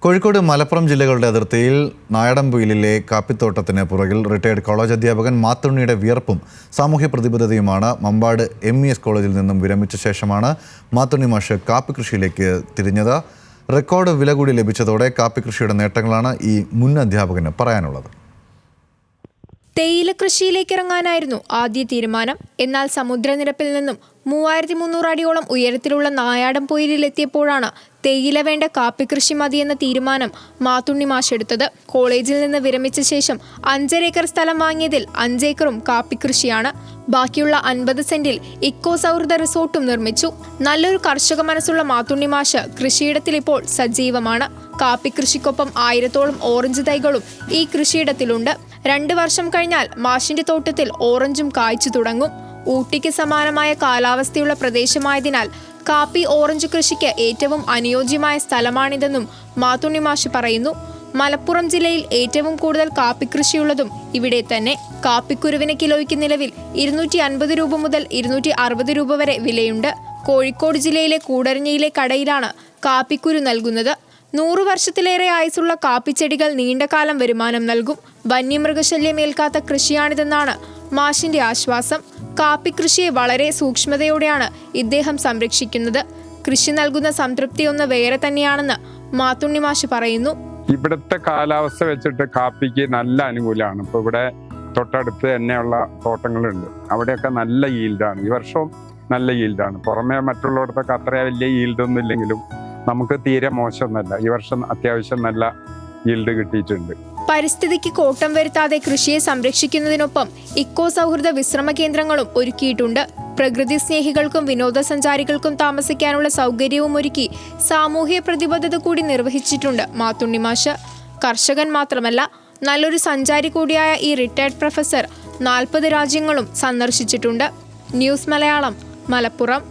കോഴിക്കോട് മലപ്പുറം ജില്ലകളുടെ അതിർത്തിയിൽ നായടംപൊയിലിലെ കാപ്പിത്തോട്ടത്തിന് പുറകിൽ റിട്ടയർഡ് കോളേജ് അധ്യാപകൻ മാത്തുണ്ണിയുടെ വിയർപ്പും സാമൂഹ്യ പ്രതിബദ്ധതയുമാണ്. മമ്പാട് MES കോളേജിൽ നിന്നും വിരമിച്ച ശേഷമാണ് മാത്തുണ്ണി മാഷ് കാപ്പി കൃഷിയിലേക്ക് തിരിഞ്ഞത്. റെക്കോർഡ് വില കൂടി ലഭിച്ചതോടെ കാപ്പി കൃഷിയുടെ നേട്ടങ്ങളാണ് ഈ മുൻ അധ്യാപകന് പറയാനുള്ളത്. തേയില കൃഷിയിലേക്ക് ഇറങ്ങാനായിരുന്നു ആദ്യ തീരുമാനം. എന്നാൽ സമുദ്രനിരപ്പിൽ നിന്നും 3300 അടിയോളം ഉയരത്തിലുള്ള നായാടംപൊയിലിലെത്തിയപ്പോഴാണ് തേയില വേണ്ട കാപ്പി കൃഷി മതിയെന്ന തീരുമാനം മാത്തുണ്ണി മാഷ് എടുത്തത്. കോളേജിൽ നിന്ന് വിരമിച്ച ശേഷം 5.5 ഏക്കർ സ്ഥലം വാങ്ങിയതിൽ 5 ഏക്കറും കാപ്പി കൃഷിയാണ്. ബാക്കിയുള്ള 50 സെന്റിൽ ഇക്കോ സൗഹൃദ റിസോർട്ടും നിർമ്മിച്ചു. നല്ലൊരു കർഷക മനസ്സുള്ള മാത്തുണ്ണി മാഷ് കൃഷിയിടത്തിൽ ഇപ്പോൾ സജീവമാണ്. കാപ്പി കൃഷിക്കൊപ്പം 1000-ഓളം ഓറഞ്ച് തൈകളും ഈ കൃഷിയിടത്തിലുണ്ട്. 2 വർഷം കഴിഞ്ഞാൽ മാഷിന്റെ തോട്ടത്തിൽ ഓറഞ്ചും കായ്ച്ചു തുടങ്ങും. ഊട്ടിക്ക് സമാനമായ കാലാവസ്ഥയുള്ള പ്രദേശമായതിനാൽ കാപ്പി ഓറഞ്ച് കൃഷിക്ക് ഏറ്റവും അനുയോജ്യമായ സ്ഥലമാണിതെന്നും മാത്തുണ്ണി മാഷ് പറയുന്നു. മലപ്പുറം ജില്ലയിൽ ഏറ്റവും കൂടുതൽ കാപ്പി കൃഷിയുള്ളതും ഇവിടെ തന്നെ. കാപ്പിക്കുരുവിന് കിലോയ്ക്ക് നിലവിൽ 250 രൂപ മുതൽ 260 രൂപ വരെ വിലയുണ്ട്. കോഴിക്കോട് ജില്ലയിലെ കൂടരഞ്ഞിയിലെ കടയിലാണ് കാപ്പിക്കുരു നൽകുന്നത്. 100 വർഷത്തിലേറെ ആയുസുള്ള കാപ്പിച്ചെടികൾ നീണ്ടകാലം വരുമാനം നൽകും. വന്യമൃഗശല്യം ഏൽക്കാത്ത കൃഷിയാണിതെന്നാണ് മാഷിന്റെ ആശ്വാസം. കാപ്പി കൃഷിയെ വളരെ സൂക്ഷ്മതയോടെയാണ് ഇദ്ദേഹം സംരക്ഷിക്കുന്നത്. കൃഷി നൽകുന്ന സംതൃപ്തിയൊന്ന് വേറെ തന്നെയാണെന്ന് മാത്തുണ്ണി മാഷ് പറയുന്നു. ഇവിടുത്തെ കാലാവസ്ഥ വെച്ചിട്ട് കാപ്പിക്ക് നല്ല അനുകൂലമാണ്. ഇപ്പൊ ഇവിടെ തൊട്ടടുത്ത് തന്നെയുള്ള തോട്ടങ്ങളുണ്ട്. അവിടെയൊക്കെ നല്ല ഈൽഡാണ്. ഈ വർഷവും നല്ല ഈൽഡാണ്. പുറമെ മറ്റുള്ളിടത്തൊക്കെ അത്ര വലിയ ഈൽഡൊന്നും ഇല്ലെങ്കിലും നമുക്ക് തീരെ മോശമൊന്നുമല്ല. ഈ വർഷം അത്യാവശ്യം നല്ല ഈൽഡ് കിട്ടിയിട്ടുണ്ട്. പരിസ്ഥിതിക്ക് കോട്ടം വരുത്താതെ കൃഷിയെ സംരക്ഷിക്കുന്നതിനൊപ്പം ഇക്കോ സൗഹൃദ വിശ്രമ കേന്ദ്രങ്ങളും ഒരുക്കിയിട്ടുണ്ട്. പ്രകൃതി സ്നേഹികൾക്കും വിനോദസഞ്ചാരികൾക്കും താമസിക്കാനുള്ള സൗകര്യവും ഒരുക്കി സാമൂഹ്യ പ്രതിബദ്ധത കൂടി നിർവഹിച്ചിട്ടുണ്ട് മാത്തുണ്ണി മാഷ്. കർഷകൻ മാത്രമല്ല, നല്ലൊരു സഞ്ചാരി കൂടിയായ ഈ റിട്ടയർഡ് പ്രൊഫസർ 40 രാജ്യങ്ങളും സന്ദർശിച്ചിട്ടുണ്ട്. ന്യൂസ് മലയാളം, മലപ്പുറം.